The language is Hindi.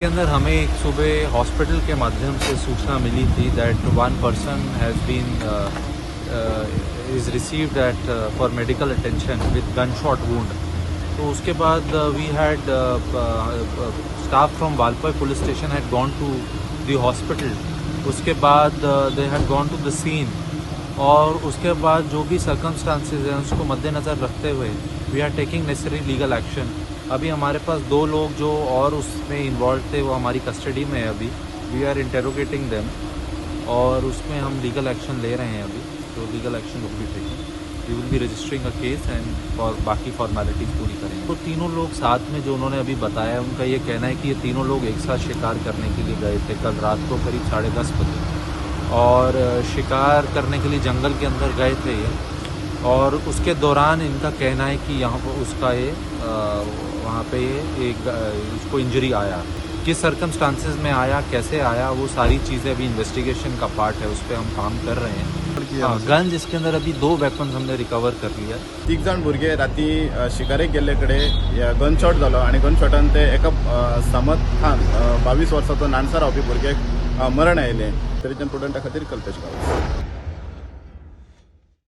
के अंदर हमें एक सुबह हॉस्पिटल के माध्यम से सूचना मिली थी that one person has been is received at for medical attention with gun shot wound. तो उसके बाद we had staff from Valparai police station had gone to the hospital. उसके बाद they had gone to the scene और उसके बाद जो भी सर्कमस्टांसेस हैं उसको मद्देनज़र रखते हुए we are taking necessary legal action. अभी हमारे पास 2 लोग जो और उसमें इन्वॉल्व थे वो हमारी कस्टडी में है। अभी वी आर इंटेरोगेटिंग देम और उसमें हम लीगल एक्शन ले रहे हैं। अभी तो legal action will be taken, we will be registering a case and और बाकी फॉर्मेलिटीज़ पूरी करेंगे। तो तीनों लोग साथ में जो उन्होंने अभी बताया, उनका ये कहना है कि ये तीनों लोग एक साथ शिकार करने के लिए गए थे कल रात को करीब 10:30 बजे और शिकार करने के लिए जंगल के अंदर गए थे ये। और उसके दौरान इनका कहना है कि यहाँ पर उसका ये वहाँ पे एक उसको इंजरी आया। किस सर्कमस्टांसेस में आया, कैसे आया, वो सारी चीज़ें अभी इन्वेस्टिगेशन का पार्ट है, उस पर हम काम कर रहे हैं। गन जिसके अंदर अभी 2 वेपन्स हमने रिकवर कर लिया। 3 जाण भुरगे राती शिकारेक गेल्ले कडेन गनशॉट जालो आनी गनशॉटान ते एका समत खान 22 वर्साचो नानसर रावपी भुरग्याक मरण आयलें। तरेच्यान स्टुडंटा खातीर कल्पेश गांव।